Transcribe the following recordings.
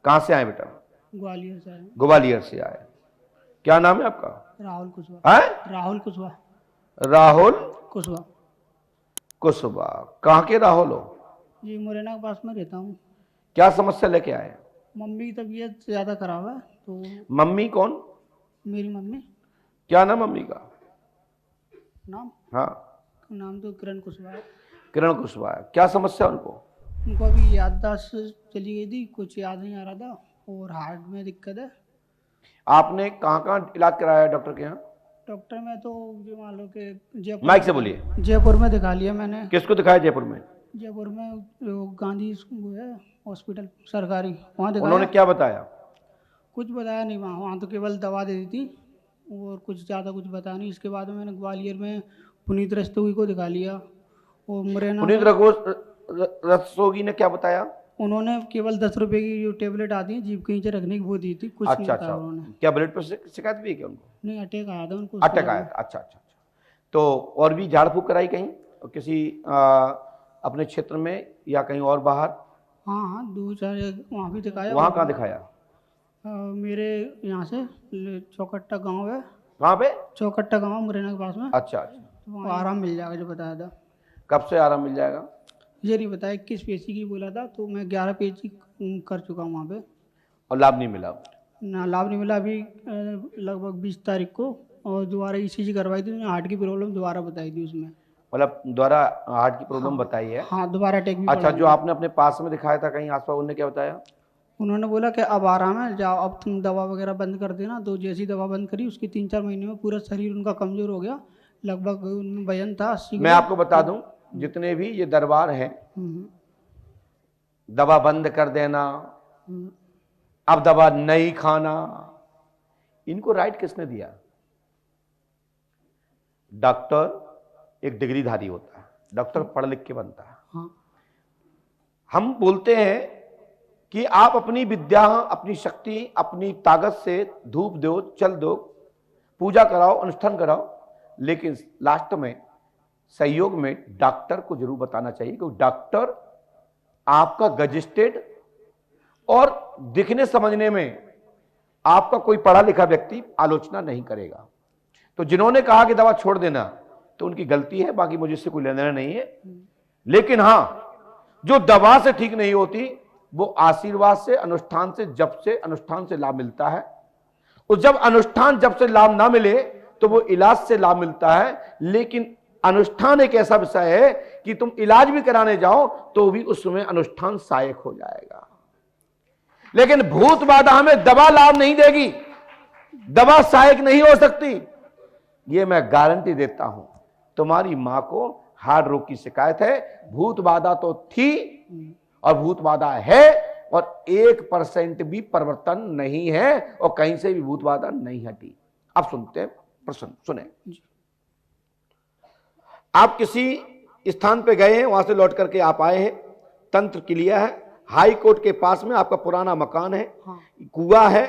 कहां से आए बेटा? ग्वालियर से आए। ग्वालियर से आए। क्या नाम है आपका? राहुल कुशवाहा। है राहुल कुशवाहा। राहुल कुशवाहा कुशवाहा। कहाँ के राहुल हो? जी, मुरैना के पास में रहता हूँ। क्या समस्या लेके आए? मम्मी की तबीयत ज़्यादा खराब है तो। मम्मी कौन? मेरी मम्मी। क्या नाम मम्मी का? नाम हाँ, नाम तो किरण कुशवाहा है। किरण कुशवाहा। क्या समस्या उनको? उनको अभी याददाश्त चली गई थी, कुछ याद नहीं आ रहा था और हार्ट में दिक्कत है। आपने कहाँ कहाँ इलाज कराया डॉक्टर के यहाँ? डॉक्टर में तो ये मान लो कि जयपुर माइक से बोलिए। जयपुर में दिखा लिया मैंने। किसको दिखाया जयपुर में? जयपुर में जो गांधी वो है हॉस्पिटल सरकारी, वहाँ दिखाया। उन्होंने क्या बताया? कुछ बताया नहीं वहाँ तो केवल दवा दे दी थी और कुछ ज़्यादा कुछ बताया नहीं। इसके बाद मैंने ग्वालियर में पुनीत रस्तोगी को दिखा लिया और मुरैना पुनीत रस्तोगी ने क्या बताया? उन्होंने केवल 10 रुपए की जो टेबलेट आती है जीभ के नीचे रखने की वो दी थी। कुछ नहीं बताया उन्होंने। क्या ब्लड प्रेशर शिकायत भी है क्या उनको? नहीं, अटैक आया था उनको। अटैक आया था। अच्छा। तो और भी झाड़ फूक कराई कहीं किसी अपने क्षेत्र में या कहीं और बाहर? हाँ, 2-4 वहाँ भी दिखाया। वहाँ कहाँ दिखाया? मेरे यहाँ से चौकट्टा गांव है। कहाँ पे? चौकट्टा गांव मुरैना के पास में। अच्छा। तो वहाँ आराम मिल जाएगा जो बताया था। कब से आराम मिल जाएगा? ये नहीं बताया। 21 पेशी की बोला था तो मैं 11 पेशी कर चुका हूँ वहाँ पे। और लाभ नहीं मिला? ना, लाभ नहीं मिला। अभी लगभग 20 तारीख को और दोबारा ईसीजी करवाई थी। हार्ट की प्रॉब्लम दोबारा बताई थी उसमें। मतलब दोबारा हार्ट की प्रॉब्लम बताई है? हाँ, दोबारा अटैक भी। अच्छा, जो आपने अपने पास में दिखाया था कहीं आसपास, उन्होंने क्या बताया? उन्होंने बोला कि अब आराम है, जाओ अब तुम दवा वगैरह बंद कर देना। तो जैसी दवा बंद करी उसके 3-4 महीने में पूरा शरीर उनका कमजोर हो गया। लगभग उनमें वजन था 80 किलो। मैं आपको बता दूं, जितने भी ये दरबार हैं, दवा बंद कर देना, अब दवा नहीं खाना, इनको राइट किसने दिया? डॉक्टर एक डिग्रीधारी होता है, डॉक्टर पढ़ लिख के बनता है। हाँ। हम बोलते हैं कि आप अपनी विद्या, अपनी शक्ति, अपनी ताकत से धूप दो, चल दो, पूजा कराओ, अनुष्ठान कराओ, लेकिन लास्ट में सहयोग में डॉक्टर को जरूर बताना चाहिए, क्योंकि डॉक्टर आपका गजिस्टेड और दिखने समझने में आपका कोई पढ़ा लिखा व्यक्ति आलोचना नहीं करेगा। तो जिन्होंने कहा कि दवा छोड़ देना, तो उनकी गलती है, बाकी मुझे इससे कोई लेना देना नहीं है। लेकिन हां, जो दवा से ठीक नहीं होती वो आशीर्वाद से, अनुष्ठान से, जप से, अनुष्ठान से लाभ मिलता है। और जब अनुष्ठान जप से लाभ ना मिले तो वो इलाज से लाभ मिलता है। लेकिन अनुष्ठान एक ऐसा विषय है कि तुम इलाज भी कराने जाओ तो भी उसमें अनुष्ठान सहायक हो जाएगा। लेकिन भूत बाधा हमें दवा लाभ नहीं देगी, दवा सहायक नहीं हो सकती, ये मैं गारंटी देता हूं। तुम्हारी मां को हार्ट रोग की शिकायत है, भूत बाधा तो थी और भूत बाधा है, और 1% भी परिवर्तन नहीं है और कहीं से भी भूत बाधा नहीं हटी। अब सुनते हैं प्रश्न, सुने। आप किसी स्थान पे गए हैं, वहां से लौट करके आप आए हैं, तंत्र क्रिया है, हाई कोर्ट के पास में आपका पुराना मकान है, कुआं है,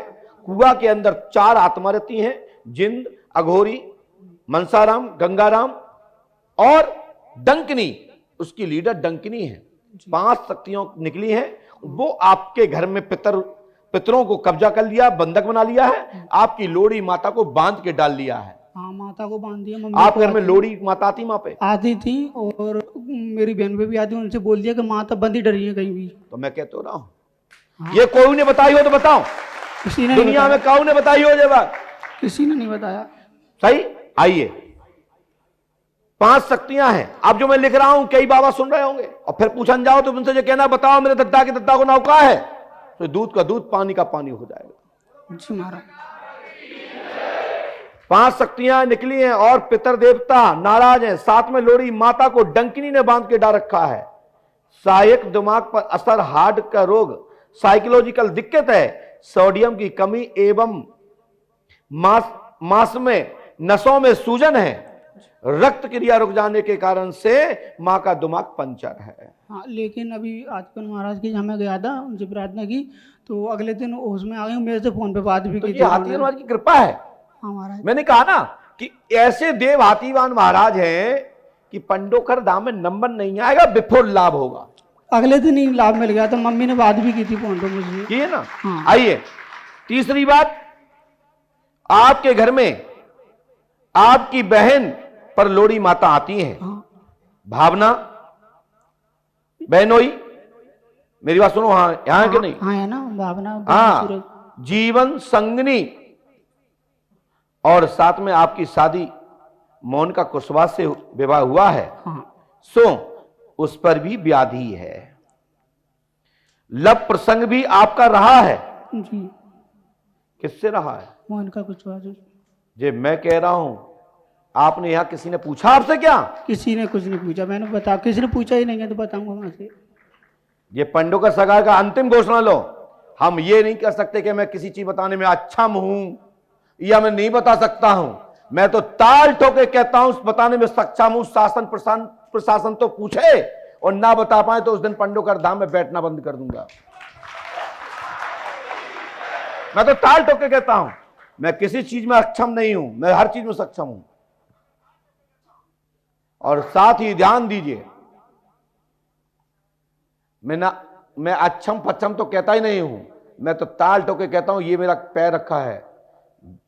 कुआं के अंदर 4 आत्मा रहती हैं, जिंद, अघोरी, मनसाराम, गंगाराम और डंकनी, उसकी लीडर डंकनी है। 5 शक्तियों निकली हैं। वो आपके घर में पितरों को कब्जा कर लिया, बंधक बना लिया है, आपकी लोड़ी माता को बांध के डाल लिया है। हाँ, माता को बांध दिया। आप घर में लोड़ी माता आती वहां पे? आती थी और मेरी बहन पे भी आती, उनसे बोल दिया कि माता बंदी डरी है कहीं भी। तो मैं कहता हूं ना, ये कोई ने बताई हो तो बताओ, किसी ने दुनिया में कौन ने बताई हो ये बात? किसी ने नहीं बताया। सही। आइए, 5 शक्तियां हैं। अब जो मैं लिख रहा हूं कई बाबा सुन रहे होंगे और फिर पूछन जाओ तो उनसे जो कहना, बताओ मेरे दद्दा के दद्दा को नाव का है, तो दूध का दूध, पानी का पानी हो जाएगा। जी महाराज। 5 शक्तियां निकली हैं और पितर देवता नाराज हैं। साथ में लोड़ी माता को डंकिनी ने बांध के डाल रखा है। सहायक दिमाग पर असर, हार्ट का रोग, साइकोलॉजिकल दिक्कत है, सोडियम की कमी एवं मांस में नसों में सूजन है, रक्त क्रिया रुक जाने के कारण से मां का दिमाग पंचर है। हाँ, लेकिन अभी आजकल महाराज की जहाँ मैं गया था, उनसे प्रार्थना की तो अगले दिन होश में आ गए, मेरे से फोन पे बात भी तो की। ये हाथीवान की कृपा है। हाँ महाराज। मैंने कहा ना कि ऐसे देव हाथीवान महाराज हैं कि पंडोखर धाम में नंबर नहीं आएगा, विपुल लाभ होगा। अगले दिन ही लाभ मिल गया, तो मम्मी ने बात भी की थी फोन पे मुझसे। की है ना। हाँ। आइए तीसरी बात, आपके घर में आपकी बहन पर लोड़ी माता आती है, हाँ। भावना बहनोई, मेरी बात सुनो, हाँ यहां के नहीं, हाँ है ना भावना, सूरज। हाँ जीवन संगनी, और साथ में आपकी शादी मौन का कुशवाहा से विवाह हुआ है। हाँ। सो उस पर भी व्याधि है। लव प्रसंग भी आपका रहा है। जी। किससे रहा है? मोहन का कुछ बात। जे मैं कह रहा हूं, आपने यहां किसी ने पूछा आपसे क्या? किसी ने कुछ नहीं पूछा, मैंने बता, किसी ने पूछा ही नहीं है तो बताऊंगा वहां से। ये पंडों का सगाई का अंतिम घोषणा लो। हम ये नहीं कह सकते कि मैं किसी चीज बताने में अक्षम हूं या मैं नहीं बता सकता हूं। मैं तो ताल ठोके कहता हूं बताने में सक्षम हूं। शासन प्रशासन तो पूछे और ना बता पाए तो उस दिन पंडों का धाम में बैठना बंद कर दूंगा। मैं तो ताल ठोके कहता हूं, मैं किसी चीज में अक्षम नहीं हूं, मैं हर चीज में सक्षम हूं। और साथ ही ध्यान दीजिए, मैं अक्षम पक्षम तो कहता ही नहीं हूं, मैं तो ताल ठोके कहता हूं ये मेरा पैर रखा है।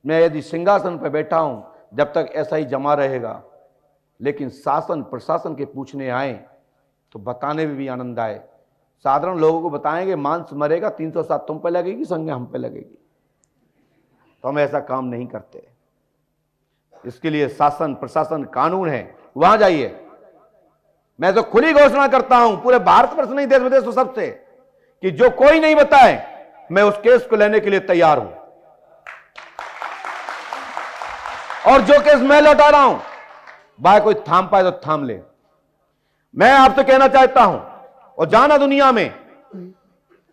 मैं यदि सिंहासन पर बैठा हूं जब तक ऐसा ही जमा रहेगा, लेकिन शासन प्रशासन के पूछने आए तो बताने में भी आनंद आए। साधारण लोगों को बताएंगे मांस मरेगा 307 तुम पे लगेगी, संज्ञा हम पे लगेगी, तो हम ऐसा काम नहीं करते। इसके लिए शासन प्रशासन कानून है, वहां जाइए। मैं तो खुली घोषणा करता हूं पूरे भारतवर्ष नहीं, देश विदेश सबसे, कि जो कोई नहीं बताए मैं उस केस को लेने के लिए तैयार हूं। और जो केस मैं लौटा रहा हूं, भाई कोई थाम पाए तो थाम ले। मैं आपसे कहना चाहता हूं, और जाना दुनिया में,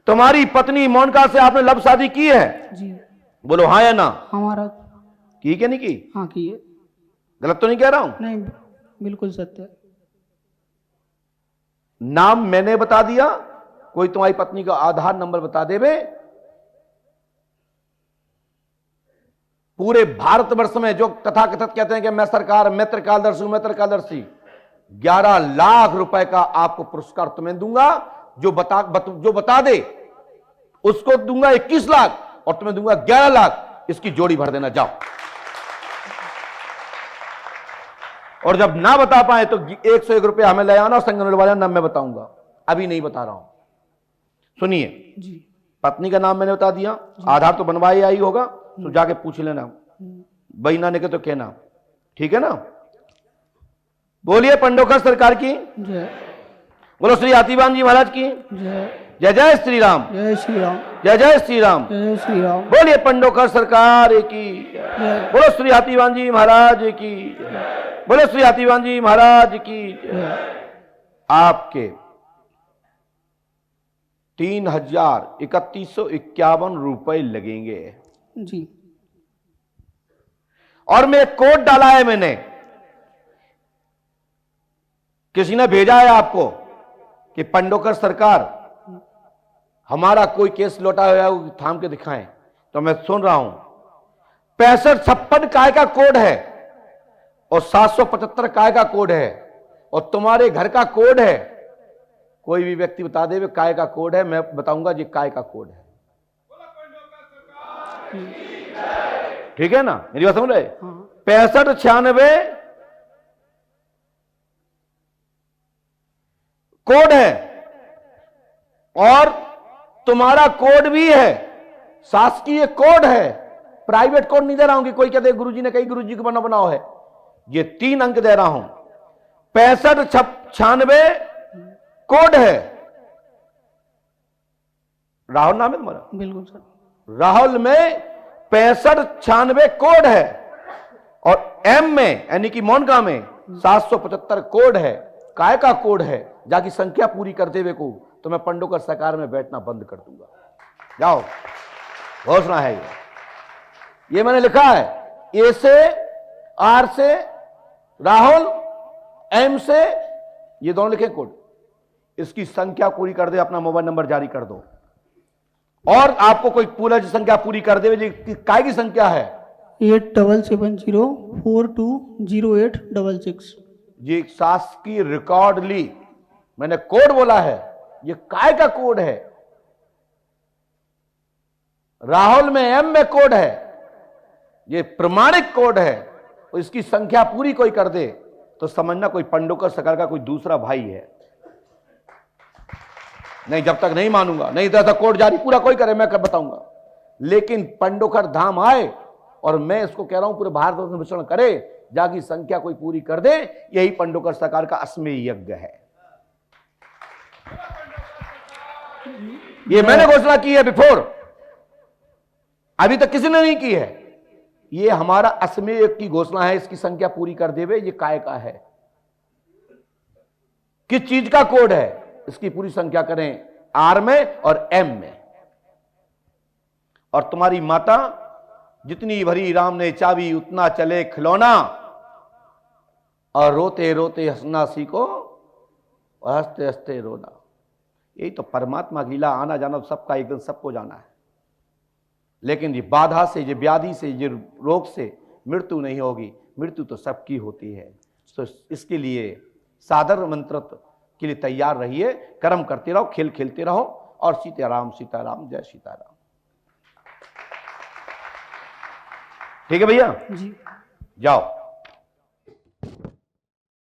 तुम्हारी पत्नी मोनिका से आपने लव शादी की है? जी। बोलो हाँ या ना। हमारा की क्या नहीं की? हाँ की है। गलत तो नहीं कह रहा हूं? नहीं, बिल्कुल सत्य है। नाम मैंने बता दिया, कोई तुम्हारी पत्नी का आधार नंबर बता देवे, पूरे भारतवर्ष में जो तथाकथित कहते हैं कि मैं सरकार, मैं त्रिकालदर्शी हूं, मैं त्रिकालदर्शी, 11 लाख रुपए का आपको पुरस्कार तुम्हें दूंगा। जो बता दे उसको दूंगा 21 लाख और तुम्हें दूंगा 11 लाख। इसकी जोड़ी भर देना, जाओ। और जब ना बता पाए तो 101 रुपया हमें ले आना, संगठन वाले नाम मैं बताऊंगा, अभी नहीं बता रहा हूं। सुनिए जी। पत्नी का नाम मैंने बता दिया, आधार तो बनवाई आई होगा, तो जाके पूछ लेना, बही ना निकले तो कहना, ठीक है ना। बोलिए पंडोकर सरकार की जय। बोलो श्री हाथीवान जी महाराज की जय। जय। जय श्री राम। जय श्री राम। जय जय श्री राम। जय श्री राम। बोलिए पंडोकर सरकार की जय। बोलो श्री हाथीवान जी महाराज की बोलो श्री हाथीवान जी महाराज की। आपके 3,3151 रुपए लगेंगे। जी। और मैं कोड डाला है, मैंने, किसी ने भेजा है आपको कि पंडोकर सरकार हमारा कोई केस लौटा हुआ है, थाम के दिखाएं, तो मैं सुन रहा हूं। 6556 काय का कोड है और 775 काय का कोड है और तुम्हारे घर का कोड है। कोई भी व्यक्ति बता दे काय का कोड है, मैं बताऊंगा जी काय का कोड है। ठीक है ना, मेरी बात समझ रहे? 6596 कोड है और तुम्हारा कोड भी है, शासकीय कोड है, प्राइवेट कोड नहीं दे रहा हूं कि कोई कहते गुरुजी ने कही गुरुजी को बनाओ है। ये 3 अंक दे रहा हूं। 6596 कोड है। राहुल नाम है तुम्हारा? बिल्कुल सर। राहुल में 6596 कोड है और एम में यानी कि मोनिका में 775 कोड है, काय का कोड है। जाकी संख्या पूरी करते हुए को तो मैं पंडोकर सरकार में बैठना बंद कर दूंगा। जाओ, घोषणा है ये मैंने लिखा है। ए से, आर से राहुल, एम से, ये दोनों लिखे कोड। इसकी संख्या पूरी कर दे, अपना मोबाइल नंबर जारी कर दो और आपको कोई पूरा संख्या पूरी कर दे। काय की संख्या है 8770420866। ये शासकीय रिकॉर्ड ली, मैंने कोड बोला है ये काय का कोड है, राहुल में एम में कोड है, ये प्रमाणिक कोड है। और इसकी संख्या पूरी कोई कर दे तो समझना कोई पंडोकर सरकार का कोई दूसरा भाई है। नहीं, जब तक नहीं मानूंगा, नहीं तो कोड जारी पूरा कोई करे मैं कब बताऊंगा। लेकिन पंडोकर धाम आए और मैं इसको कह रहा हूं पूरे भारत में विचरण करे, जाकी संख्या कोई पूरी कर दे, यही पंडोकर सरकार का अश्वमेध यज्ञ है। ये मैंने घोषणा की है बिफोर, अभी तक किसी ने नहीं की है। ये हमारा अश्वमेध यज्ञ की घोषणा है, इसकी संख्या पूरी कर देवे। ये काय का है, किस चीज का कोड है, इसकी पूरी संख्या करें आर में और एम में। और तुम्हारी माता जितनी भरी राम ने चाबी उतना चले खिलौना, और रोते रोते हंसना सीखो और हंसते हंसते रोना। यही तो परमात्मा की लीला, आना जाना सबका एक दिन सबको जाना है। लेकिन ये बाधा से, ये व्याधि से, ये रोग से मृत्यु नहीं होगी, मृत्यु तो सबकी होती है। तो इसके लिए सादर मंत्र के लिए तैयार रहिए, कर्म करते रहो, खेल खेलते रहो। और सीताराम सीताराम, जय सीताराम। ठीक है भैया, जी जाओ।